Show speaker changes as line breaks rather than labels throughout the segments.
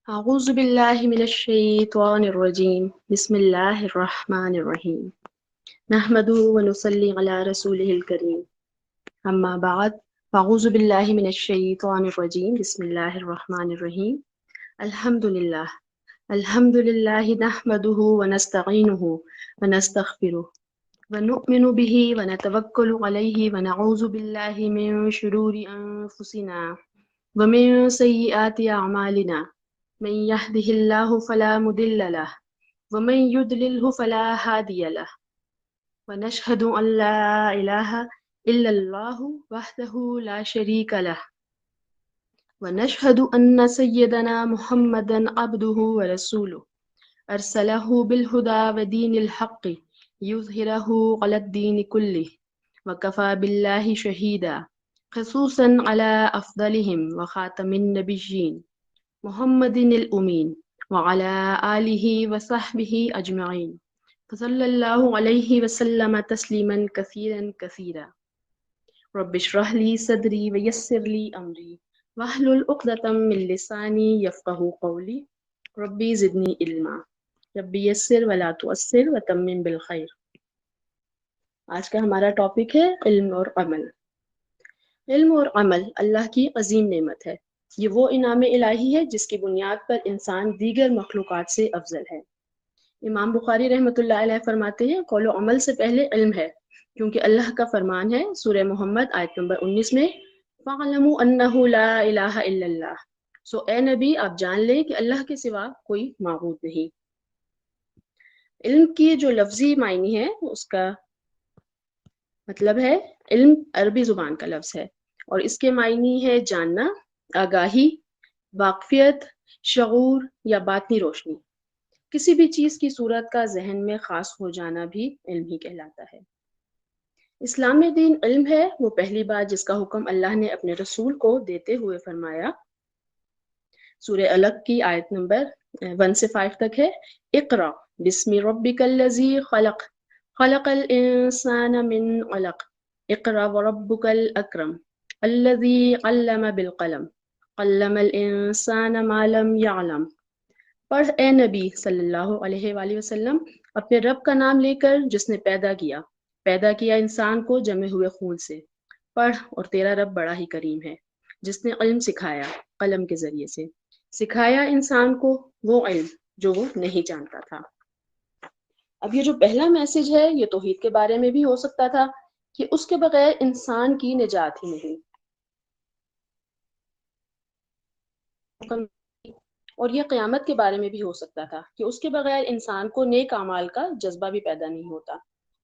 أعوذ بالله من الشيطان الرجيم بسم الله الرحمن الرحيم نحمده ونصلي على رسوله الكريم أما بعد فأعوذ بالله من الشيطان الرجيم بسم الله الرحمن الرحيم الحمد لله نحمده ونستعينه ونستغفره ونؤمن به ونتوكل عليه ونعوذ بالله من شرور أنفسنا ومن سيئات أعمالنا من يهده الله فلا مضل له ومن يضلله فلا هادي له ونشهد أن لا إله إلا الله وحده لا شريك له ونشهد أن سيدنا محمدا عبده ورسوله أرسله بالهدى ودين الحق يظهره على الدين كله وكفى بالله شهيدا خصوصا على أفضلهم وخاتم النبيين محمد الأمين وعلى آله وصحبه أجمعين فصلى الله عليه وسلم تسليما كثيرا كثيرا رب اشرح لي صدري ويسر لي أمري واحلل عقدة من لساني يفقهوا قولي ربي زدني علما ربي يسر ولا تؤثر وتمم بالخير. آج کا ہمارا ٹاپک ہے علم اور عمل. علم اور عمل اللہ کی عظیم نعمت ہے. یہ وہ انعام الہی ہے جس کی بنیاد پر انسان دیگر مخلوقات سے افضل ہے. امام بخاری رحمۃ اللہ علیہ فرماتے ہیں قول و عمل سے پہلے علم ہے، کیونکہ اللہ کا فرمان ہے سورہ محمد آیت نمبر 19 میں فَاعْلَمُوا أَنَّهُ لَا إِلَٰهَ إِلَّا اللَّهُ. سو اے نبی آپ جان لیں کہ اللہ کے سوا کوئی معبود نہیں. علم کی جو لفظی معنی ہے اس کا مطلب ہے، علم عربی زبان کا لفظ ہے اور اس کے معنی ہے جاننا، آگاہی، واقفیت، شعور یا باطنی روشنی. کسی بھی چیز کی صورت کا ذہن میں خاص ہو جانا بھی علم ہی کہلاتا ہے. اسلام میں دین علم ہے وہ پہلی بات جس کا حکم اللہ نے اپنے رسول کو دیتے ہوئے فرمایا. سورہ علق کی آیت نمبر 1 سے 5 تک ہے اقرأ بسم ربک الذی خلق خلق الانسان من علق اقرأ وربک الاکرم الذی علم بالقلم علم الانسان ما لم يعلم. پڑھ اے نبی صلی اللہ علیہ وآلہ وسلم اپنے رب کا نام لے کر جس نے پیدا کیا انسان کو جمے ہوئے خون سے. پڑھ اور تیرا رب بڑا ہی کریم ہے جس نے علم سکھایا، قلم کے ذریعے سے سکھایا انسان کو وہ علم جو وہ نہیں جانتا تھا. اب یہ جو پہلا میسج ہے یہ توحید کے بارے میں بھی ہو سکتا تھا کہ اس کے بغیر انسان کی نجات ہی نہیں، اور یہ قیامت کے بارے میں بھی ہو سکتا تھا کہ اس کے بغیر انسان کو نیک اعمال کا جذبہ بھی پیدا نہیں ہوتا.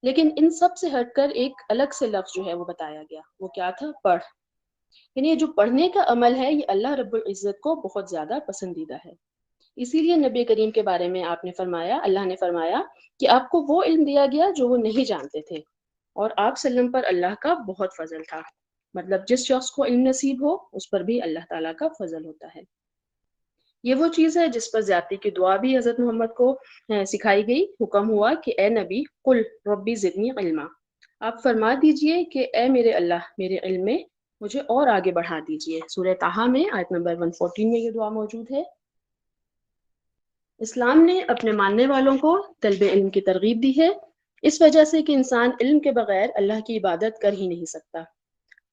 لیکن ان سب سے ہٹ کر ایک الگ سے لفظ جو ہے وہ بتایا گیا، وہ کیا تھا؟ پڑھ. یعنی یہ جو پڑھنے کا عمل ہے یہ اللہ رب العزت کو بہت زیادہ پسندیدہ ہے. اسی لیے نبی کریم کے بارے میں آپ نے فرمایا، اللہ نے فرمایا کہ آپ کو وہ علم دیا گیا جو وہ نہیں جانتے تھے، اور آپ سلم پر اللہ کا بہت فضل تھا. مطلب جس شخص کو علم نصیب ہو اس پر بھی اللہ تعالیٰ کا فضل ہوتا ہے. یہ وہ چیز ہے جس پر زیادتی کی دعا بھی حضرت محمد کو سکھائی گئی. حکم ہوا کہ اے نبی قل ربی زدنی علما، آپ فرما دیجئے کہ اے میرے اللہ میرے علم میں مجھے اور آگے بڑھا دیجئے. سورہ طٰہٰ میں آیت نمبر 114 میں یہ دعا موجود ہے. اسلام نے اپنے ماننے والوں کو طلب علم کی ترغیب دی ہے، اس وجہ سے کہ انسان علم کے بغیر اللہ کی عبادت کر ہی نہیں سکتا.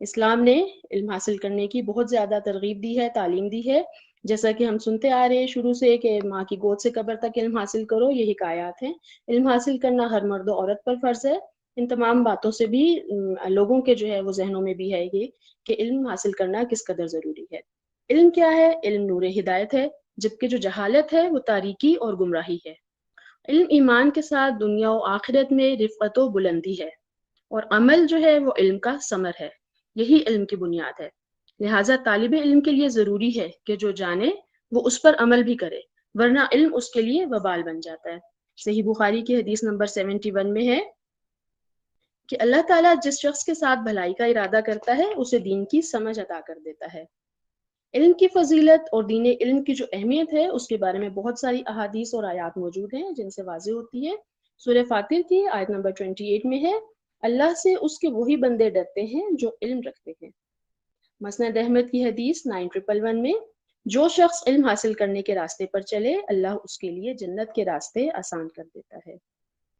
اسلام نے علم حاصل کرنے کی بہت زیادہ ترغیب دی ہے، تعلیم دی ہے. جیسا کہ ہم سنتے آ رہے ہیں شروع سے کہ ماں کی گود سے قبر تک علم حاصل کرو، یہ حکایات ہیں. علم حاصل کرنا ہر مرد و عورت پر فرض ہے. ان تمام باتوں سے بھی لوگوں کے جو ہے وہ ذہنوں میں بھی ہے یہ کہ علم حاصل کرنا کس قدر ضروری ہے. علم کیا ہے؟ علم نور ہدایت ہے، جبکہ جو جہالت ہے وہ تاریکی اور گمراہی ہے. علم ایمان کے ساتھ دنیا و آخرت میں رفعت و بلندی ہے، اور عمل جو ہے وہ علم کا ثمر ہے. یہی علم کی بنیاد ہے. لہٰذا طالب علم کے لیے ضروری ہے کہ جو جانے وہ اس پر عمل بھی کرے، ورنہ علم اس کے لیے وبال بن جاتا ہے. صحیح بخاری کی حدیث نمبر 71 میں ہے کہ اللہ تعالیٰ جس شخص کے ساتھ بھلائی کا ارادہ کرتا ہے اسے دین کی سمجھ عطا کر دیتا ہے. علم کی فضیلت اور دین علم کی جو اہمیت ہے اس کے بارے میں بہت ساری احادیث اور آیات موجود ہیں جن سے واضح ہوتی ہے. سورہ فاطر کی آیت نمبر 28 میں ہے اللہ سے اس کے وہی بندے ڈرتے ہیں جو علم رکھتے ہیں. مسند احمد کی حدیث 9111 میں جو شخص علم حاصل کرنے کے راستے پر چلے اللہ اس کے لیے جنت کے راستے آسان کر دیتا ہے۔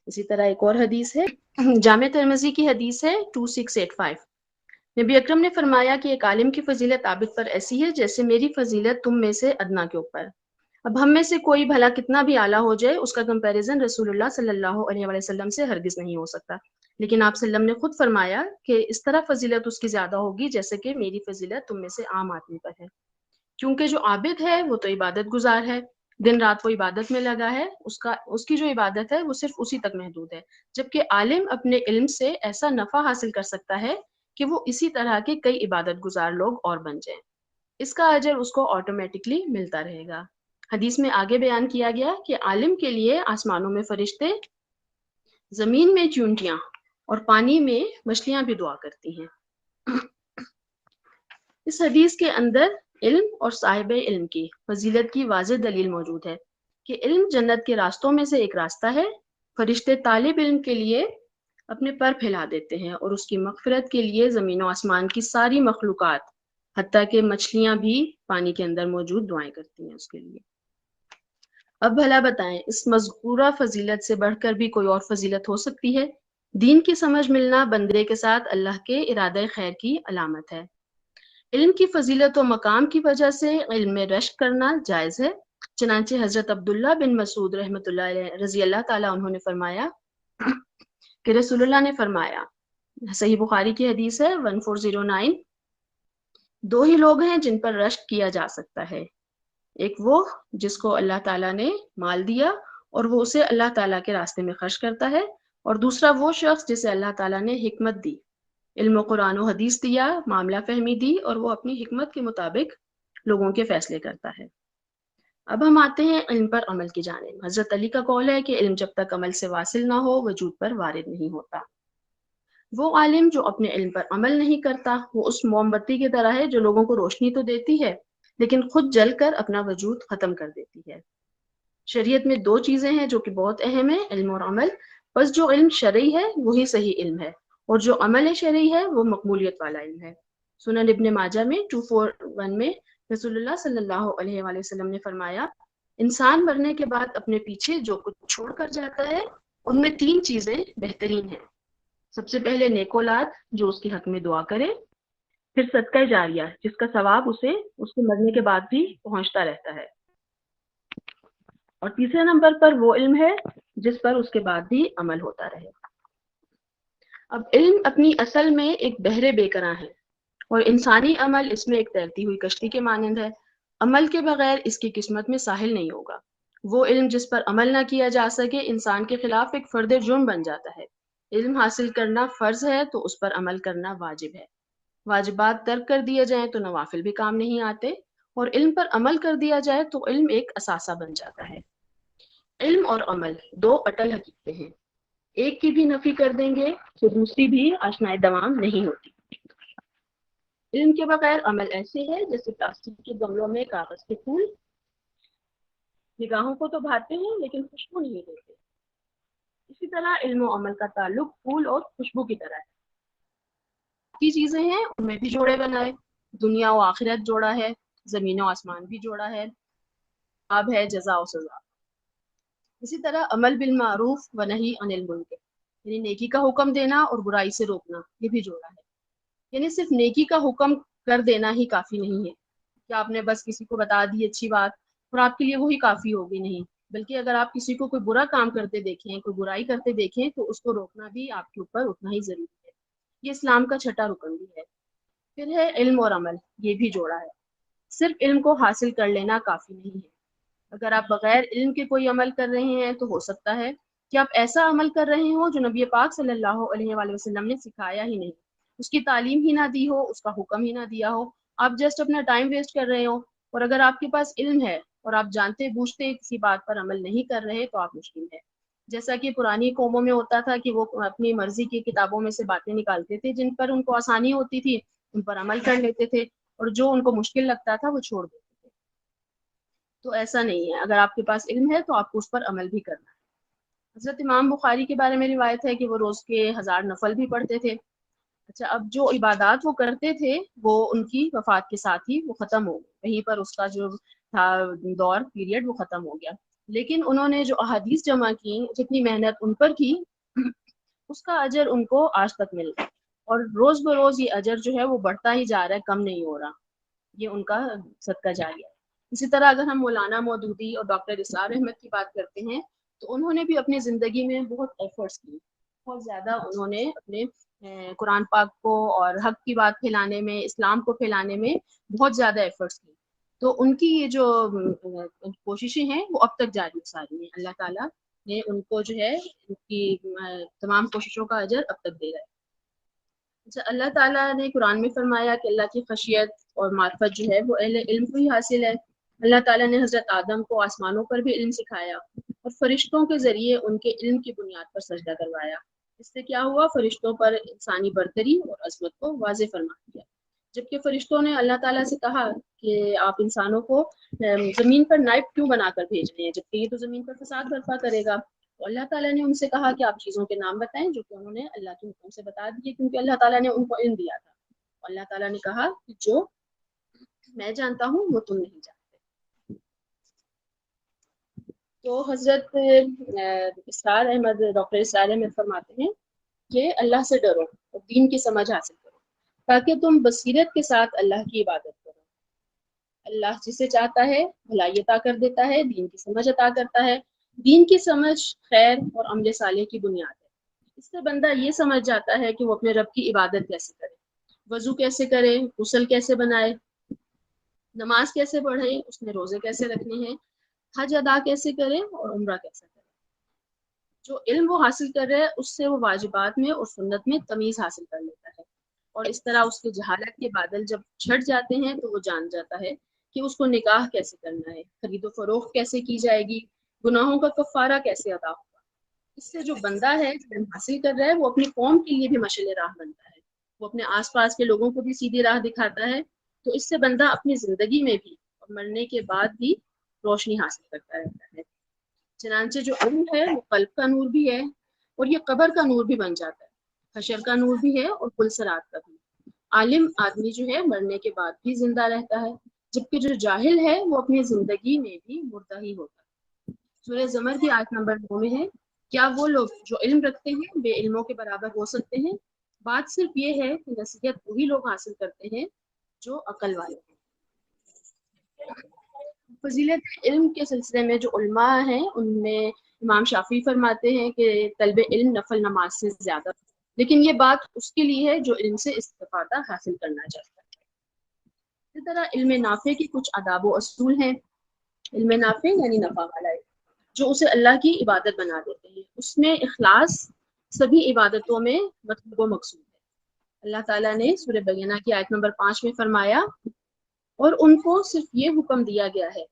اسی طرح ایک اور حدیث ہے، جامع ترمذی کی حدیث ہے 2685۔ نبی اکرم نے فرمایا کہ ایک عالم کی فضیلت عابد پر ایسی ہے جیسے میری فضیلت تم میں سے ادنا کے اوپر۔ اب ہم میں سے کوئی بھلا کتنا بھی اعلیٰ ہو جائے اس کا کمپیریزن رسول اللہ صلی اللہ علیہ وآلہ وسلم سے ہرگز نہیں ہو سکتا، لیکن آپ صلی اللہ علیہ وسلم نے خود فرمایا کہ اس طرح فضیلت اس کی زیادہ ہوگی جیسے کہ میری فضیلت تم میں سے عام آدمی پر ہے، کیونکہ جو عابد ہے وہ تو عبادت گزار ہے، دن رات وہ عبادت میں لگا ہے، اس کی جو عبادت ہے وہ صرف اسی تک محدود ہے، جبکہ عالم اپنے علم سے ایسا نفع حاصل کر سکتا ہے کہ وہ اسی طرح کے کئی عبادت گزار لوگ اور بن جائیں، اس کا اجر اس کو آٹومیٹکلی ملتا رہے گا۔ حدیث میں آگے بیان کیا گیا کہ عالم کے لیے آسمانوں میں فرشتے، زمین میں چونٹیاں اور پانی میں مچھلیاں بھی دعا کرتی ہیں۔ اس حدیث کے اندر علم اور صاحب علم کی فضیلت کی واضح دلیل موجود ہے کہ علم جنت کے راستوں میں سے ایک راستہ ہے۔ فرشتے طالب علم کے لیے اپنے پر پھیلا دیتے ہیں اور اس کی مغفرت کے لیے زمین و آسمان کی ساری مخلوقات حتیٰ کہ مچھلیاں بھی پانی کے اندر موجود دعائیں کرتی ہیں اس کے لیے۔ اب بھلا بتائیں اس مذکورہ فضیلت سے بڑھ کر بھی کوئی اور فضیلت ہو سکتی ہے؟ دین کی سمجھ ملنا بندے کے ساتھ اللہ کے ارادہ خیر کی علامت ہے۔ علم کی فضیلت و مقام کی وجہ سے علم میں رشک کرنا جائز ہے، چنانچہ حضرت عبداللہ بن مسعود رحمۃ اللہ علیہ رضی اللہ تعالیٰ عنہ نے فرمایا کہ رسول اللہ نے فرمایا، صحیح بخاری کی حدیث ہے 1409، دو ہی لوگ ہیں جن پر رشک کیا جا سکتا ہے، ایک وہ جس کو اللہ تعالیٰ نے مال دیا اور وہ اسے اللہ تعالیٰ کے راستے میں خرچ کرتا ہے، اور دوسرا وہ شخص جسے اللہ تعالیٰ نے حکمت دی، علم و قرآن و حدیث دیا، معاملہ فہمی دی اور وہ اپنی حکمت کے مطابق لوگوں کے فیصلے کرتا ہے۔ اب ہم آتے ہیں علم پر عمل کی جانب۔ حضرت علی کا قول ہے کہ علم جب تک عمل سے واصل نہ ہو وجود پر وارد نہیں ہوتا۔ وہ عالم جو اپنے علم پر عمل نہیں کرتا وہ اس موم بتی کی طرح ہے جو لوگوں کو روشنی تو دیتی ہے لیکن خود جل کر اپنا وجود ختم کر دیتی ہے۔ شریعت میں دو چیزیں ہیں جو کہ بہت اہم ہیں، علم اور عمل، بس جو علم شرعی ہے وہی صحیح علم ہے اور جو عمل شرعی ہے وہ مقبولیت والا علم ہے۔ سنن ابن ماجہ میں 241 میں رسول اللہ صلی اللہ علیہ وآلہ وسلم نے فرمایا، انسان مرنے کے بعد اپنے پیچھے جو کچھ چھوڑ کر جاتا ہے ان میں تین چیزیں بہترین ہیں۔ سب سے پہلے نیک اولاد جو اس کے حق میں دعا کرے، پھر صدقہ جاریہ جس کا ثواب اسے اس کے مرنے کے بعد بھی پہنچتا رہتا ہے، اور تیسرے نمبر پر وہ علم ہے جس پر اس کے بعد بھی عمل ہوتا رہے۔ اب علم اپنی اصل میں ایک بحر بے کراں ہے اور انسانی عمل اس میں ایک تیرتی ہوئی کشتی کے مانند ہے، عمل کے بغیر اس کی قسمت میں ساحل نہیں ہوگا۔ وہ علم جس پر عمل نہ کیا جا سکے انسان کے خلاف ایک فرد جرم بن جاتا ہے۔ علم حاصل کرنا فرض ہے تو اس پر عمل کرنا واجب ہے، واجبات ترک کر دیے جائیں تو نوافل بھی کام نہیں آتے، اور علم پر عمل کر دیا جائے تو علم ایک اثاثہ بن جاتا ہے۔ علم اور عمل دو اٹل حقیقتیں ہیں، ایک کی بھی نفی کر دیں گے تو دوسری بھی آشنائے دوام نہیں ہوتی۔ علم کے بغیر عمل ایسے ہے جیسے پلاسٹک کے گملوں میں کاغذ کے پھول، نگاہوں کو تو بھاتے ہیں لیکن خوشبو نہیں دیتے۔ اسی طرح علم و عمل کا تعلق پھول اور خوشبو کی طرح ہے، کی چیزیں ہیں ان میں بھی جوڑے بنائے، دنیا و آخرت جوڑا ہے، زمین و آسمان بھی جوڑا ہے، اب ہے جزا و سزا۔ اسی طرح عمل بالمعروف و نہی عن المنکر، یعنی نیکی کا حکم دینا اور برائی سے روکنا، یہ بھی جوڑا ہے۔ یعنی صرف نیکی کا حکم کر دینا ہی کافی نہیں ہے کہ آپ نے بس کسی کو بتا دی اچھی بات اور آپ کے لیے وہی کافی ہوگی، نہیں، بلکہ اگر آپ کسی کو کوئی برا کام کرتے دیکھیں، کوئی برائی کرتے دیکھیں تو اس کو روکنا بھی آپ کے اوپر اتنا ہی ضروری ہے۔ یہ اسلام کا چھٹا رکن بھی ہے۔ پھر ہے علم اور عمل، یہ بھی جوڑا ہے، صرف علم کو حاصل کر لینا کافی نہیں ہے۔ اگر آپ بغیر علم کے کوئی عمل کر رہے ہیں تو ہو سکتا ہے کہ آپ ایسا عمل کر رہے ہوں جو نبی پاک صلی اللہ علیہ وآلہ وسلم نے سکھایا ہی نہیں، اس کی تعلیم ہی نہ دی ہو، اس کا حکم ہی نہ دیا ہو، آپ جسٹ اپنا ٹائم ویسٹ کر رہے ہو، اور اگر آپ کے پاس علم ہے اور آپ جانتے بوجھتے کسی بات پر عمل نہیں کر رہے تو آپ مشکل ہے۔ جیسا کہ پرانی قوموں میں ہوتا تھا کہ وہ اپنی مرضی کی کتابوں میں سے باتیں نکالتے تھے، جن پر ان کو آسانی ہوتی تھی ان پر عمل کر لیتے تھے، اور جو ان کو مشکل لگتا تھا وہ چھوڑ دیتے تھے۔ تو ایسا نہیں ہے، اگر آپ کے پاس علم ہے تو آپ کو اس پر عمل بھی کرنا ہے۔ حضرت امام بخاری کے بارے میں روایت ہے کہ وہ روز کے 1000 نفل بھی پڑھتے تھے۔ اچھا، اب جو عبادات وہ کرتے تھے وہ ان کی وفات کے ساتھ ہی وہ ختم ہو گئے، وہیں پر اس کا جو تھا دور پیریڈ وہ ختم ہو گیا، لیکن انہوں نے جو احادیث جمع کی، جتنی محنت ان پر کی اس کا اجر ان کو آج تک مل رہا ہے، اور روز بروز یہ اجر جو ہے وہ بڑھتا ہی جا رہا ہے، کم نہیں ہو رہا، یہ ان کا صدقہ جاریہ ہے۔ اسی طرح اگر ہم مولانا مودودی اور ڈاکٹر اسرار احمد کی بات کرتے ہیں تو انہوں نے بھی اپنی زندگی میں بہت ایفرٹس کی، بہت زیادہ انہوں نے اپنے قرآن پاک کو اور حق کی بات پھیلانے میں، اسلام کو پھیلانے میں بہت زیادہ ایفرٹس کی، تو ان کی یہ جو کوششیں ہیں وہ اب تک جاری ساری ہیں، اللہ تعالیٰ نے ان کو جو ہے ان کی تمام کوششوں کا اجر اب تک دے رہا ہے۔ اچھا، اللہ تعالیٰ نے قرآن میں فرمایا کہ اللہ کی خشیت اور معرفت جو ہے وہ اہل علم کو ہی حاصل ہے۔ اللہ تعالیٰ نے حضرت آدم کو آسمانوں پر بھی علم سکھایا اور فرشتوں کے ذریعے ان کے علم کی بنیاد پر سجدہ کروایا۔ اس سے کیا ہوا؟ فرشتوں پر انسانی برتری اور عظمت کو واضح فرما دیا، جبکہ فرشتوں نے اللہ تعالیٰ سے کہا کہ آپ انسانوں کو زمین پر نائب کیوں بنا کر بھیج رہے ہیں، جبکہ یہ تو زمین پر فساد برپا کرے گا۔ تو اللہ تعالیٰ نے ان سے کہا کہ آپ چیزوں کے نام بتائیں، جو کہ انہوں نے اللہ کے حکم سے بتا دیے، کیونکہ اللہ تعالیٰ نے ان کو علم دیا تھا۔ اللہ تعالیٰ نے کہا کہ جو میں جانتا ہوں وہ تم نہیں جانتے۔ تو حضرت اسرار احمد، ڈاکٹر اسرار احمد فرماتے ہیں کہ اللہ سے ڈرو اور دین کی سمجھ حاصل کرو تاکہ تم بصیرت کے ساتھ اللہ کی عبادت کرو۔ اللہ جسے چاہتا ہے بھلائی عطا کر دیتا ہے، دین کی سمجھ عطا کرتا ہے۔ دین کی سمجھ خیر اور عمل صالح کی بنیاد ہے۔ اس سے بندہ یہ سمجھ جاتا ہے کہ وہ اپنے رب کی عبادت کیسے کرے، وضو کیسے کرے، غسل کیسے بنائے، نماز کیسے پڑھے، اس نے روزے کیسے رکھنے ہیں، حج ادا کیسے کرے اور عمرہ کیسے کرے۔ جو علم وہ حاصل کر رہے اس سے وہ واجبات میں اور سنت میں تمیز حاصل کر لیتا ہے، اور اس طرح اس کے جہالت کے بادل جب چھٹ جاتے ہیں تو وہ جان جاتا ہے کہ اس کو نکاح کیسے کرنا ہے، خرید و فروخت کیسے کی جائے گی، گناہوں کا کفارہ کیسے ادا ہوگا۔ اس سے جو بندہ ہے جو علم حاصل کر رہا ہے وہ اپنی قوم کے لیے بھی مشعل راہ بنتا ہے، وہ اپنے آس پاس کے لوگوں کو بھی سیدھی راہ دکھاتا ہے، تو اس سے بندہ اپنی زندگی میں بھی اور مرنے کے بعد بھی روشنی حاصل کرتا رہتا ہے۔ چنانچہ جو علم ہے وہ قلب کا نور بھی ہے اور یہ قبر کا نور بھی بن جاتا ہے، حشر کا نور بھی ہے اور پلسرات کا بھی۔ عالم آدمی جو ہے مرنے کے بعد بھی زندہ رہتا ہے، جبکہ جو جاہل ہے وہ اپنی زندگی میں بھی مردہ ہی ہوتا ہے۔ سورہ زمر کی آیت نمبر 9 میں ہے، کیا وہ لوگ جو علم رکھتے ہیں بے علموں کے برابر ہو سکتے ہیں؟ بات صرف یہ ہے کہ نصیحت وہی لوگ حاصل کرتے ہیں جو عقل والے ہیں۔ فضیلت علم کے سلسلے میں جو علماء ہیں ان میں امام شافعی فرماتے ہیں کہ طلب علم نفل نماز سے زیادہ، لیکن یہ بات اس کے لیے ہے جو علم سے استفادہ حاصل کرنا چاہتا ہے۔ اسی طرح علم نافع کے کچھ آداب و اصول ہیں۔ علم نافع یعنی نفع والا علم، جو اسے اللہ کی عبادت بنا دیتے ہیں، اس میں اخلاص سبھی عبادتوں میں مطلوب و مقصود ہے۔ اللہ تعالیٰ نے سورہ بینہ کی آیت نمبر 5 میں فرمایا، اور ان کو صرف یہ حکم دیا گیا ہے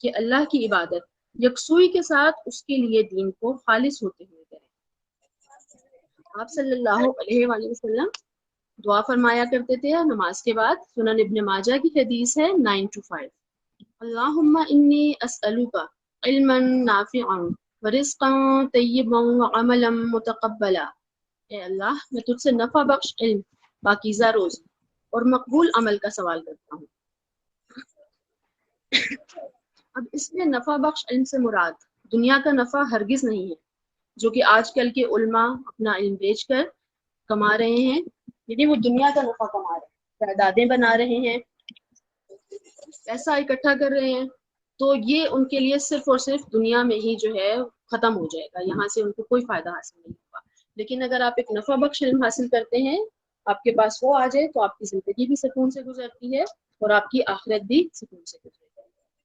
کہ اللہ کی عبادت یکسوئی کے ساتھ اس کے لیے دین کو خالص ہوتے ہوئے کریں۔ آپ صلی اللہ علیہ وآلہ وسلم دعا فرمایا کرتے تھے نماز کے بعد، سنن ابن ماجہ کی حدیث ہے 925، اللہم انی اسألک علما نافعا ورزقا طیبا وعملا متقبلا۔ اے اللہ میں تجھ سے نفع بخش علم، پاکیزہ روزی اور مقبول عمل کا سوال کرتا ہوں۔ اب اس میں نفع بخش علم سے مراد دنیا کا نفع ہرگز نہیں ہے، جو کہ آج کل کے علماء اپنا علم بیچ کر کما رہے ہیں، یعنی وہ دنیا کا نفع کما رہے ہیں، جائیدادیں بنا رہے ہیں، پیسہ اکٹھا کر رہے ہیں، تو یہ ان کے لیے صرف اور صرف دنیا میں ہی جو ہے ختم ہو جائے گا، یہاں سے ان کو کوئی فائدہ حاصل نہیں ہوگا۔ لیکن اگر آپ ایک نفع بخش علم حاصل کرتے ہیں، آپ کے پاس وہ آ جائے تو آپ کی زندگی بھی سکون سے گزرتی ہے اور آپ کی آخرت بھی سکون سے گزرتی ہے۔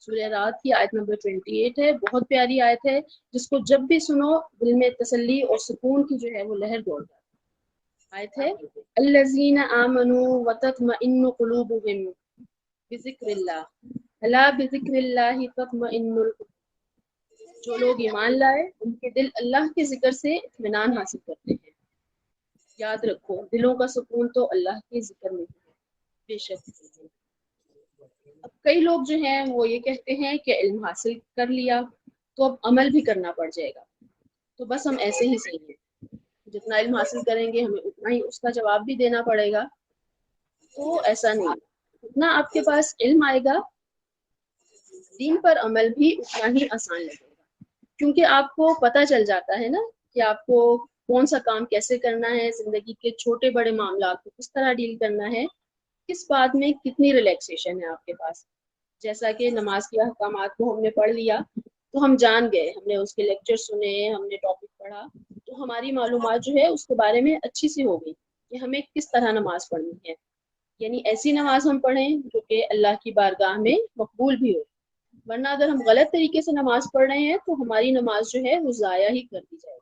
سورہ رات کی آیت نمبر 28 ہے، بہت پیاری آیت ہے، جس کو جب بھی سنو دل میں تسلی اور سکون کی جو ہے وہ لہر دوڑ جاتی ہے۔ آیت ہے الذین آمنوا وتطمئن قلوبهم بذکر اللہ الا بذکر اللہ تطمئن القلوب۔ جو لوگ ایمان لائے ان کے دل اللہ کے ذکر سے اطمینان حاصل کرتے ہیں۔ یاد رکھو دلوں کا سکون تو اللہ کے ذکر میں ہے، بے شک۔ اب کئی لوگ جو ہیں وہ یہ کہتے ہیں کہ علم حاصل کر لیا تو اب عمل بھی کرنا پڑ جائے گا، تو بس ہم ایسے ہی صحیح ہیں۔ جتنا علم حاصل کریں گے ہمیں اتنا ہی اس کا جواب بھی دینا پڑے گا. تو ایسا نہیں, اتنا آپ کے پاس علم آئے گا دین پر عمل بھی اتنا ہی آسان لگے گا, کیونکہ آپ کو پتہ چل جاتا ہے نا کہ آپ کو کون سا کام کیسے کرنا ہے, زندگی کے چھوٹے بڑے معاملات کو کس طرح ڈیل کرنا ہے, کس بات میں کتنی ریلیکسیشن ہے آپ کے پاس. جیسا کہ نماز کے احکامات کو ہم نے پڑھ لیا تو ہم جان گئے, ہم نے اس کے لیکچر سنے, ہم نے ٹاپک پڑھا, تو ہماری معلومات جو ہے اس کے بارے میں اچھی سی ہو گئی کہ ہمیں کس طرح نماز پڑھنی ہے. یعنی ایسی نماز ہم پڑھیں جو کہ اللہ کی بارگاہ میں مقبول بھی ہو, ورنہ اگر ہم غلط طریقے سے نماز پڑھ رہے ہیں تو ہماری نماز جو ہے وہ ضائع ہی کر دی جائے گی.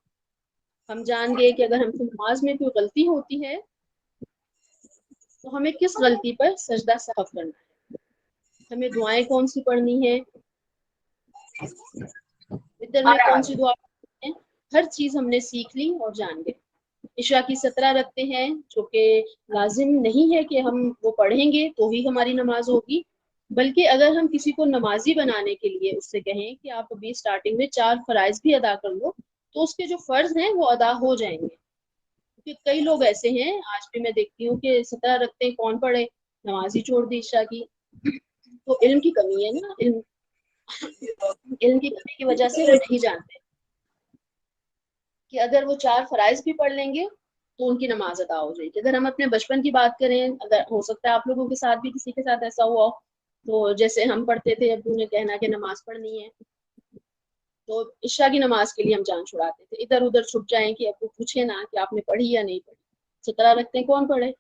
ہم جان گئے کہ اگر ہم سے نماز میں کوئی غلطی ہوتی ہے تو ہمیں کس غلطی پر سجدہ سہو کرنا ہے, ہمیں دعائیں کون سی پڑھنی ہے, وتر میں کون سی دعا پڑھنی ہے, ہر چیز ہم نے سیکھ لی اور جان گئے. عشاء کی 17 رکھتے ہیں جو کہ لازم نہیں ہے کہ ہم وہ پڑھیں گے تو ہی ہماری نماز ہوگی, بلکہ اگر ہم کسی کو نمازی بنانے کے لیے اس سے کہیں کہ آپ ابھی اسٹارٹنگ میں 4 فرائض بھی ادا کر لو تو اس کے جو فرض ہیں وہ ادا ہو جائیں گے. کیونکہ کئی لوگ ایسے ہیں آج بھی میں دیکھتی ہوں کہ 17 رکھتے ہیں کون پڑھے, نماز ہی چھوڑ دی عشاء کی. تو علم کی کمی ہے نا, علم کی کمی کی وجہ سے وہ نہیں جانتے کہ اگر وہ 4 فرائض بھی پڑھ لیں گے تو ان کی نماز ادا ہو جائے گی. اگر ہم اپنے بچپن کی بات کریں, اگر ہو سکتا ہے آپ لوگوں کے ساتھ بھی کسی کے ساتھ ایسا ہوا ہو, تو جیسے ہم پڑھتے تھے ابو نے کہنا کہ نماز پڑھنی ہے تو عشاء کی نماز کے لیے ہم جان چھڑاتے تھے, ادھر ادھر چھپ جائیں کہ ابو پوچھے نا کہ آپ نے پڑھی یا نہیں پڑھی, 17 رکھتے ہیں کون پڑھے.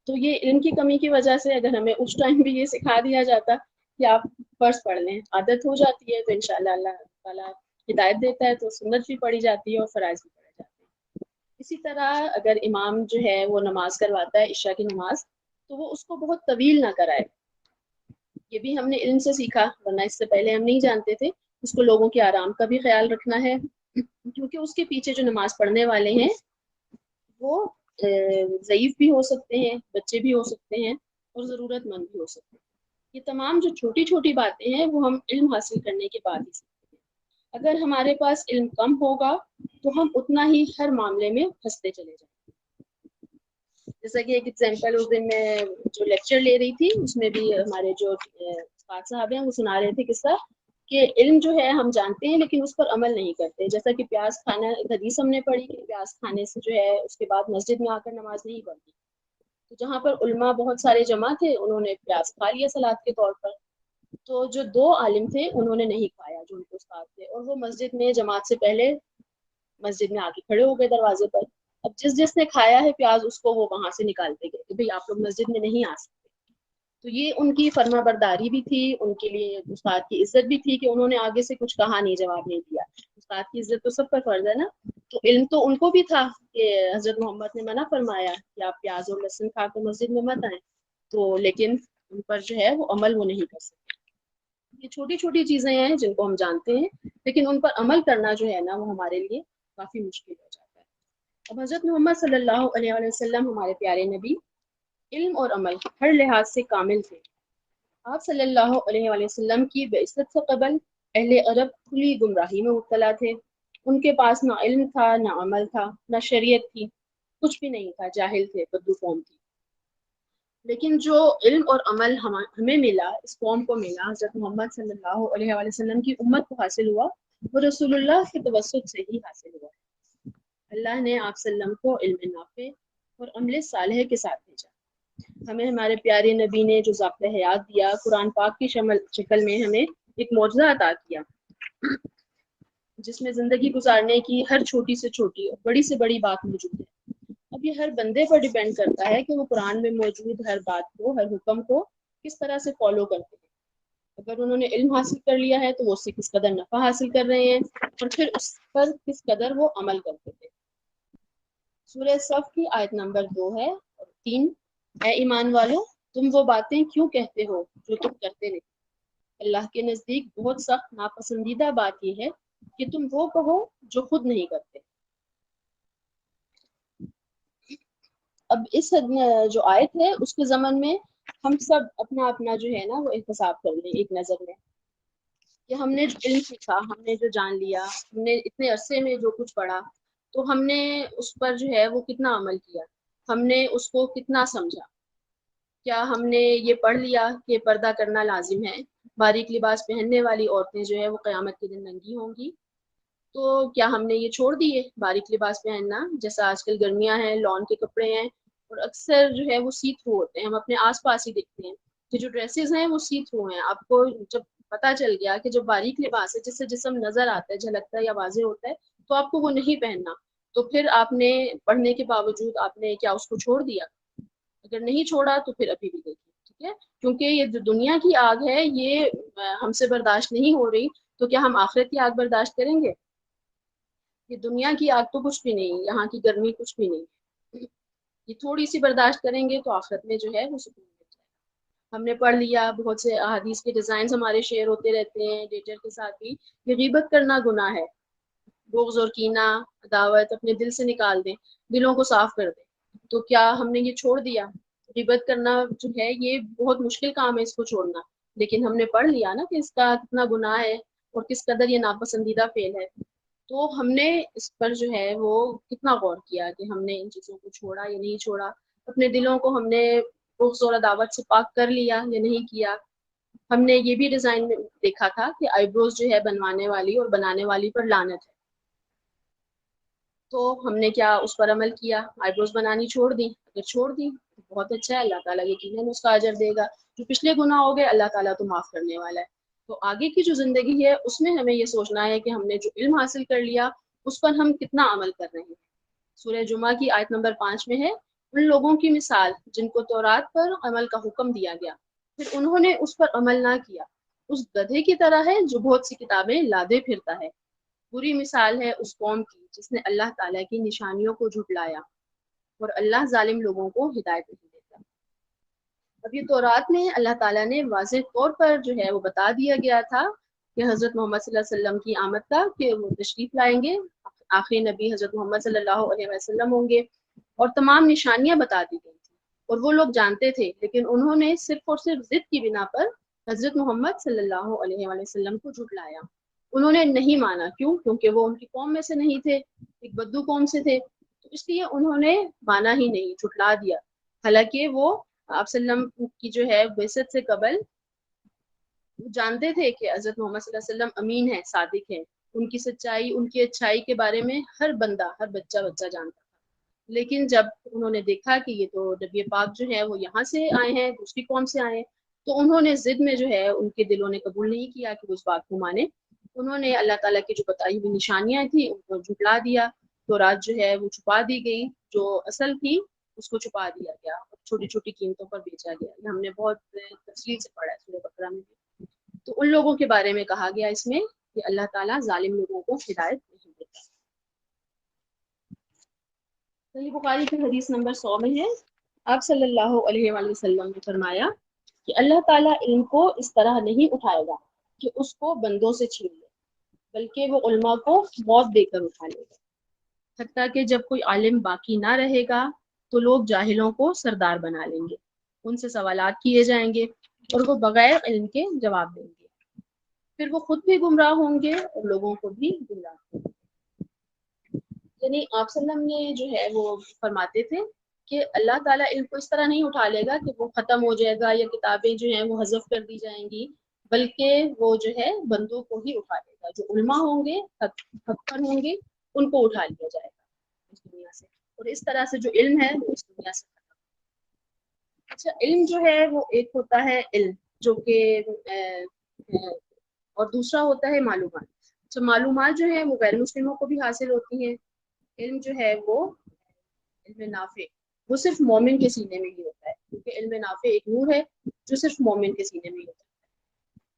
تو یہ علم کی کمی کی وجہ سے اگر ہمیں اس ٹائم بھی یہ سکھا دیا جاتا کہ آپ فرض پڑھ لیں, عادت ہو جاتی ہے تو انشاءاللہ اللہ تعالیٰ ہدایت دیتا ہے تو سنت بھی پڑھی جاتی ہے اور فرائض بھی پڑھے جاتے ہیں. اسی طرح اگر امام جو ہے وہ نماز کرواتا ہے عشاء کی نماز تو وہ اس کو بہت طویل نہ کرائے. یہ بھی ہم نے علم سے سیکھا, ورنہ اس سے پہلے ہم نہیں جانتے تھے. اس کو لوگوں کے آرام کا بھی خیال رکھنا ہے, کیونکہ اس کے پیچھے جو نماز پڑھنے والے ہیں وہ ضعیف بھی ہو سکتے ہیں, بچے بھی ہو سکتے ہیں اور ضرورت مند بھی ہو سکتے ہیں. یہ تمام جو چھوٹی چھوٹی باتیں ہیں وہ ہم علم حاصل کرنے کے بعد ہی سیکھتے ہیں. اگر ہمارے پاس علم کم ہوگا تو ہم اتنا ہی ہر معاملے میں پھنستے چلے جائیں. جیسا کہ ایک ایگزامپل اس دن میں جو لیکچر لے رہی تھی اس میں بھی ہمارے جو استاد صاحب ہیں وہ سنا رہے تھے قصہ کہ علم جو ہے ہم جانتے ہیں لیکن اس پر عمل نہیں کرتے. جیسا کہ پیاز کھانا, حدیث ہم نے پڑھی کہ پیاز کھانے سے جو ہے اس کے بعد مسجد میں آ کر نماز نہیں پڑھتی. تو جہاں پر علماء بہت سارے جمع تھے انہوں نے پیاز کھا لیا سلاد کے طور پر, تو جو 2 عالم تھے انہوں نے نہیں کھایا جو ان کے استاد تھے, اور وہ مسجد میں جماعت سے پہلے مسجد میں آ کے کھڑے ہو گئے دروازے پر. اب جس نے کھایا ہے پیاز اس کو وہ وہاں سے نکالتے گئے کہ بھئی آپ لوگ مسجد میں نہیں آ سکتے. تو یہ ان کی فرما برداری بھی تھی, ان کے لیے استاد کی عزت بھی تھی کہ انہوں نے آگے سے کچھ کہا نہیں, جواب نہیں دیا. استاد کی عزت تو سب پر فرض ہے نا. تو علم تو ان کو بھی تھا کہ حضرت محمد نے منع فرمایا کہ آپ پیاز اور لہسن کھا کر مسجد میں مت آئیں, تو لیکن ان پر جو ہے وہ عمل وہ نہیں کر سکتے. یہ چھوٹی چھوٹی چیزیں ہیں جن کو ہم جانتے ہیں لیکن ان پر عمل کرنا جو ہے نا وہ ہمارے لیے کافی مشکل ہو جاتا ہے. اب حضرت محمد صلی اللہ علیہ وسلم ہمارے پیارے نبی علم اور عمل ہر لحاظ سے کامل تھے. آپ صلی اللہ علیہ وسلم کی بعثت سے قبل اہل عرب کھلی گمراہی میں مبتلا تھے. ان کے پاس نہ علم تھا, نہ عمل تھا, نہ شریعت تھی, کچھ بھی نہیں تھا, جاہل تھے, بدو قوم تھی. لیکن جو علم اور عمل ہمیں ملا, اس قوم کو ملا, حضرت محمد صلی اللہ علیہ وسلم کی امت کو حاصل ہوا, وہ رسول اللہ کے توسط سے ہی حاصل ہوا. اللہ نے آپ صلی اللہ علیہ وسلم کو علم نافع اور عمل صالح کے ساتھ بھیجا. ہمیں ہمارے پیارے نبی نے جو ضابطۂ حیات دیا, قرآن پاک کی شکل میں ہمیں ایک معجزہ عطا کیا جس میں زندگی گزارنے کی ہر چھوٹی سے چھوٹی اور بڑی سے بڑی بات موجود ہے. اب یہ ہر بندے پر ڈیپینڈ کرتا ہے کہ وہ قرآن میں موجود ہر بات کو, ہر حکم کو کس طرح سے فالو کرتے ہیں. اگر انہوں نے علم حاصل کر لیا ہے تو وہ اس سے کس قدر نفع حاصل کر رہے ہیں اور پھر اس پر کس قدر وہ عمل کرتے تھے. سورہ صف کی آیت نمبر 2 ہے اور 3, اے ایمان والو تم وہ باتیں کیوں کہتے ہو جو تم کرتے نہیں. اللہ کے نزدیک بہت سخت ناپسندیدہ بات یہ ہے کہ تم وہ کہو جو خود نہیں کرتے. اب اس جو آیت ہے اس کے ضمن میں ہم سب اپنا اپنا جو ہے نا وہ احتساب کر لیں ایک نظر میں کہ ہم نے علم سیکھا, ہم نے جو جان لیا, ہم نے اتنے عرصے میں جو کچھ پڑھا, تو ہم نے اس پر جو ہے وہ کتنا عمل کیا، ہم نے اس کو کتنا سمجھا؟ کیا ہم نے یہ پڑھ لیا کہ پردہ کرنا لازم ہے، باریک لباس پہننے والی عورتیں جو ہے وہ قیامت کے دن ننگی ہوں گی؟ تو کیا ہم نے یہ چھوڑ دیے باریک لباس پہننا؟ جیسا آج کل گرمیاں ہیں، لون کے کپڑے ہیں اور اکثر جو ہے وہ سی تھرو ہوتے ہیں، ہم اپنے آس پاس ہی دیکھتے ہیں کہ جو ڈریسز ہیں وہ سی تھرو ہیں۔ آپ کو جب پتا چل گیا کہ جو باریک لباس ہے جس سے جسم نظر آتا ہے، جھلکتا ہے یا واضح ہوتا ہے، تو آپ کو وہ نہیں پہننا، تو پھر آپ نے پڑھنے کے باوجود آپ نے کیا اس کو چھوڑ دیا؟ اگر نہیں چھوڑا تو پھر ابھی بھی دیکھیں، ٹھیک ہے؟ کیونکہ یہ جو دنیا کی آگ ہے یہ ہم سے برداشت نہیں ہو رہی، تو کیا ہم آخرت کی آگ برداشت کریں گے؟ یہ دنیا کی آگ تو کچھ بھی نہیں، یہاں کی گرمی کچھ بھی نہیں، یہ تھوڑی سی برداشت کریں گے تو آخرت میں جو ہے وہ سکون مل جائے گا۔ ہم نے پڑھ لیا، بہت سے احادیث کے ڈیزائنز ہمارے شیئر ہوتے رہتے ہیں ڈیٹر کے ساتھ بھی، کہ غیبت کرنا گناہ ہے، بغض اور کینہ عداوت اپنے دل سے نکال دیں، دلوں کو صاف کر دیں۔ تو کیا ہم نے یہ چھوڑ دیا؟ غیبت کرنا جو ہے یہ بہت مشکل کام ہے اس کو چھوڑنا، لیکن ہم نے پڑھ لیا نا کہ اس کا کتنا گناہ ہے اور کس قدر یہ ناپسندیدہ فعل ہے، تو ہم نے اس پر جو ہے وہ کتنا غور کیا کہ ہم نے ان چیزوں کو چھوڑا یا نہیں چھوڑا، اپنے دلوں کو ہم نے بغض اور عداوت سے پاک کر لیا یا نہیں کیا۔ ہم نے یہ بھی ڈیزائن میں دیکھا تھا کہ آئی بروز جو ہے بنوانے والی اور بنانے والی پر لعنت ہے، تو ہم نے کیا اس پر عمل کیا؟ آئی بروز بنانی چھوڑ دی؟ اگر چھوڑ دی تو بہت اچھا ہے، اللہ تعالیٰ یقیناً اس کا اجر دے گا، جو پچھلے گناہ ہو گئے اللہ تعالیٰ تو معاف کرنے والا ہے۔ تو آگے کی جو زندگی ہے اس میں ہمیں یہ سوچنا ہے کہ ہم نے جو علم حاصل کر لیا اس پر ہم کتنا عمل کر رہے ہیں۔ سورہ جمعہ کی آیت نمبر 5 میں ہے، ان لوگوں کی مثال جن کو تورات پر عمل کا حکم دیا گیا پھر انہوں نے اس پر عمل نہ کیا، اس گدھے کی طرح ہے جو بہت سی کتابیں لادے پھرتا ہے۔ بری مثال ہے اس قوم کی جس نے اللہ تعالیٰ کی نشانیوں کو جھٹلایا، اور اللہ ظالم لوگوں کو ہدایت نہیں دیتا۔ اب یہ تورات میں اللہ تعالیٰ نے واضح طور پر جو ہے وہ بتا دیا گیا تھا کہ حضرت محمد صلی اللہ علیہ وسلم کی آمد کا، کہ وہ تشریف لائیں گے، آخری نبی حضرت محمد صلی اللہ علیہ وسلم ہوں گے، اور تمام نشانیاں بتا دی گئی تھیں اور وہ لوگ جانتے تھے، لیکن انہوں نے صرف اور صرف ضد کی بنا پر حضرت محمد صلی اللہ علیہ وسلم کو جھٹلایا۔ انہوں نے نہیں مانا، کیوں؟ کیونکہ وہ ان کی قوم میں سے نہیں تھے، ایک بدو قوم سے تھے، تو اس لیے انہوں نے مانا ہی نہیں، جھٹلا دیا۔ حالانکہ وہ آپ صلی اللہ علیہ وسلم کی جو ہے بعثت سے قبل جانتے تھے کہ حضرت محمد صلی اللہ علیہ وسلم امین ہے، صادق ہے، ان کی سچائی ان کی اچھائی کے بارے میں ہر بندہ ہر بچہ جانتا تھا۔ لیکن جب انہوں نے دیکھا کہ یہ تو نبی پاک جو ہے وہ یہاں سے آئے ہیں، دوسری قوم سے آئے ہیں، تو انہوں نے ضد میں جو ہے ان کے دلوں نے قبول نہیں کیا کہ وہ اس بات کو مانے، انہوں نے اللہ تعالیٰ کی جو بتائی ہوئی نشانیاں تھیں ان کو جھٹلا دیا، تو رات جو ہے وہ چھپا دی گئی، جو اصل تھی اس کو چھپا دیا گیا، چھوٹی چھوٹی قیمتوں پر بیچا گیا۔ یہ ہم نے بہت تفصیل سے پڑھا ہے سورہ بقرہ میں بھی۔ تو ان لوگوں کے بارے میں کہا گیا اس میں کہ اللہ تعالیٰ ظالم لوگوں کو ہدایت نہیں دیتا۔ صحیح بخاری کی حدیث نمبر 100 میں ہے، آپ صلی اللہ علیہ وآلہ وسلم نے فرمایا کہ اللہ تعالیٰ علم کو اس طرح نہیں اٹھائے گا کہ اس کو بندوں سے چھین لے، بلکہ وہ علماء کو موت دے کر اٹھا لے گا، حتیٰ کہ جب کوئی عالم باقی نہ رہے گا تو لوگ جاہلوں کو سردار بنا لیں گے، ان سے سوالات کیے جائیں گے اور وہ بغیر علم کے جواب دیں گے، پھر وہ خود بھی گمراہ ہوں گے اور لوگوں کو بھی گمراہ ہوں گے۔ یعنی آپ صلی اللہ علیہ وسلم نے جو ہے وہ فرماتے تھے کہ اللہ تعالیٰ علم کو اس طرح نہیں اٹھا لے گا کہ وہ ختم ہو جائے گا یا کتابیں جو ہیں وہ حذف کر دی جائیں گی، بلکہ وہ جو ہے بندوں کو ہی اٹھا لے گا، جو علماء ہوں گے حق پر ہوں گے ان کو اٹھا لیا جائے گا اس دنیا سے، اور اس طرح سے جو علم ہے وہ اس دنیا سے ختم۔ اچھا، علم جو ہے وہ ایک ہوتا ہے علم جو کہ اور دوسرا ہوتا ہے معلومات۔ اچھا، معلومات جو ہے وہ غیر مسلموں کو بھی حاصل ہوتی ہیں، علم جو ہے وہ علم نافع وہ صرف مومن کے سینے میں ہی ہوتا ہے، کیونکہ علم نافع ایک نور ہے جو صرف مومن کے سینے میں ہی ہوتا ہے۔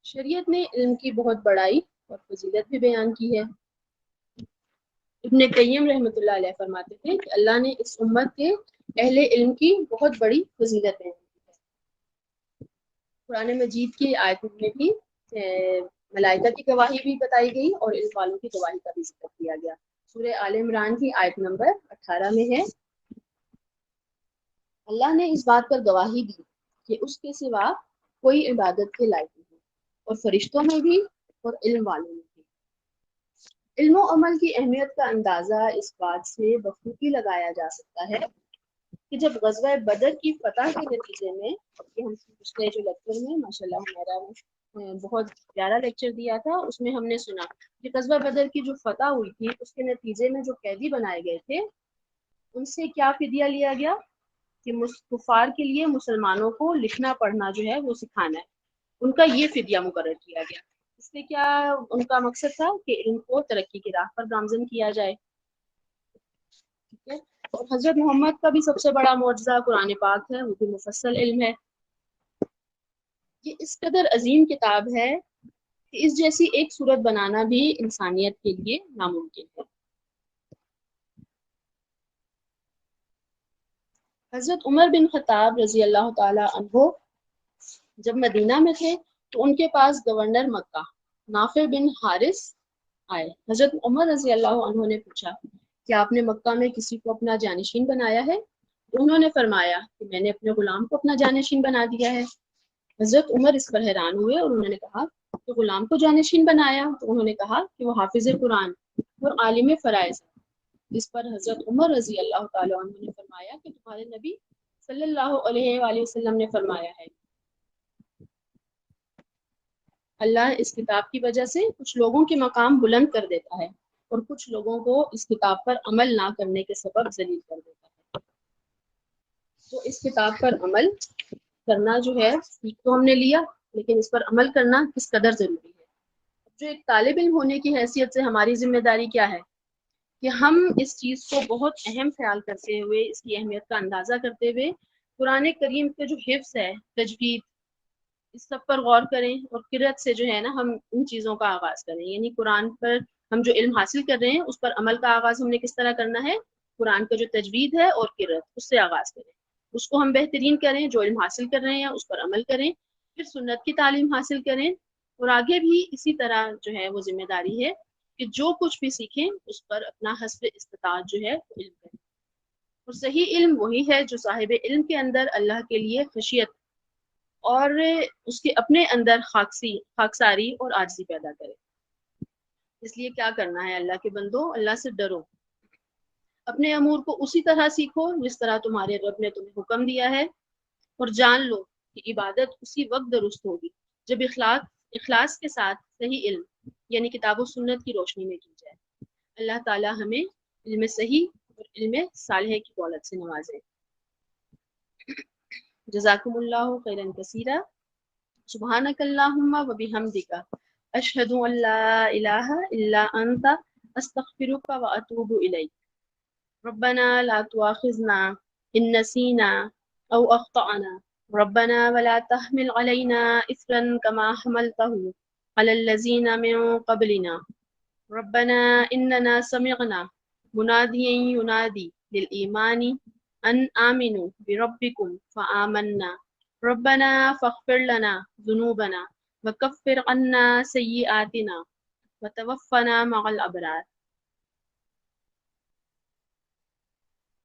شریعت نے علم کی بہت بڑائی اور فضیلت بھی بیان کی ہے۔ ابن قیم رحمۃ اللہ علیہ فرماتے تھے کہ اللہ نے اس امت کے اہل علم کی بہت بڑی فضیلت ہے۔ قرآن مجید کی آیت میں بھی ملائکہ کی گواہی بھی بتائی گئی اور علم والوں کی گواہی کا بھی ذکر کیا گیا۔ سورہ آل عمران کی آیت نمبر 18 میں ہے، اللہ نے اس بات پر گواہی دی کہ اس کے سوا کوئی عبادت کے لائق نہیں، اور فرشتوں میں بھی اور علم والوں میں بھی۔ علم و عمل کی اہمیت کا اندازہ اس بات سے بخوبی لگایا جا سکتا ہے کہ جب غزوہ بدر کی فتح کے نتیجے میں، کہ ہم پچھلے جو لیکچر میں ماشاءاللہ ہمارا بہت پیارا لیکچر دیا تھا، اس میں ہم نے سنا کہ غزوہ بدر کی جو فتح ہوئی تھی اس کے نتیجے میں جو قیدی بنائے گئے تھے ان سے کیا فدیہ لیا گیا کہ کفار کے لیے مسلمانوں کو لکھنا پڑھنا جو ہے وہ سکھانا ہے، ان کا یہ فدیہ مقرر کیا گیا۔ اس سے کیا ان کا مقصد تھا کہ ان کو ترقی کی راہ پر گامزن کیا جائے، ٹھیک ہے۔ اور حضرت محمد کا بھی سب سے بڑا معجزہ قرآن پاک ہے، وہ بھی مفصل علم ہے۔ یہ اس قدر عظیم کتاب ہے کہ اس جیسی ایک صورت بنانا بھی انسانیت کے لیے ناممکن ہے۔ حضرت عمر بن خطاب رضی اللہ تعالی عنہ جب مدینہ میں تھے تو ان کے پاس گورنر مکہ نافع بن حارث آئے۔ حضرت عمر رضی اللہ عنہ نے پوچھا کہ آپ نے مکہ میں کسی کو اپنا جانشین بنایا ہے؟ تو انہوں نے فرمایا کہ میں نے اپنے غلام کو اپنا جانشین بنا دیا ہے۔ حضرت عمر اس پر حیران ہوئے اور انہوں نے کہا کہ غلام کو جانشین بنایا؟ تو انہوں نے کہا کہ وہ حافظ قرآن اور عالم فرائض ہے۔ اس پر حضرت عمر رضی اللہ تعالی عنہ نے فرمایا کہ تمہارے نبی صلی اللہ علیہ وآلہ وسلم نے فرمایا ہے اللہ اس کتاب کی وجہ سے کچھ لوگوں کے مقام بلند کر دیتا ہے اور کچھ لوگوں کو اس کتاب پر عمل نہ کرنے کے سبب ذلیل کر دیتا ہے۔ تو اس کتاب پر عمل کرنا جو ہے سیکھ تو ہم نے لیا، لیکن اس پر عمل کرنا کس قدر ضروری ہے۔ جو ایک طالب علم ہونے کی حیثیت سے ہماری ذمہ داری کیا ہے کہ ہم اس چیز کو بہت اہم خیال کرتے ہوئے، اس کی اہمیت کا اندازہ کرتے ہوئے قرآن کریم کے جو حفظ ہے، تجوید، اس سب پر غور کریں اور قرأت سے جو ہے نا ہم ان چیزوں کا آغاز کریں۔ یعنی قرآن پر ہم جو علم حاصل کر رہے ہیں اس پر عمل کا آغاز ہم نے کس طرح کرنا ہے؟ قرآن کا جو تجوید ہے اور قرأت، اس سے آغاز کریں، اس کو ہم بہترین کریں، جو علم حاصل کر رہے ہیں اس پر عمل کریں، پھر سنت کی تعلیم حاصل کریں، اور آگے بھی اسی طرح جو ہے وہ ذمہ داری ہے کہ جو کچھ بھی سیکھیں اس پر اپنا حسب استطاعت جو ہے علم کریں۔ اور صحیح علم وہی ہے جو صاحب علم کے اندر اللہ کے لیے خشیت اور اس کے اپنے اندر خاکساری اور عاجزی پیدا کرے۔ اس لیے کیا کرنا ہے اللہ کے بندو؟ اللہ سے ڈرو، اپنے امور کو اسی طرح سیکھو جس طرح تمہارے رب نے تمہیں حکم دیا ہے، اور جان لو کہ عبادت اسی وقت درست ہوگی جب اخلاص کے ساتھ صحیح علم یعنی کتاب و سنت کی روشنی میں کی جائے۔ اللہ تعالی ہمیں علم صحیح اور علم صالح کی دولت سے نوازے۔ جزاکم اللہ خیرا کثیرا، سبحانک اللہم و بحمدک، اشہد ان لا الہ الا انت، استغفرک و اتوب الیک۔ ربنا لا تؤاخذنا ان نسینا او اخطأنا، ربنا ولا تحمل علينا اثرا كما حملته على الذين من قبلنا، ربنا اننا سمعنا مناديا ينادي للإيمان أن آمنوا بربكم فآمنا، ربنا فاغفر لنا ذنوبنا وكفر عنا سيئاتنا وتوفنا مع الأبرار۔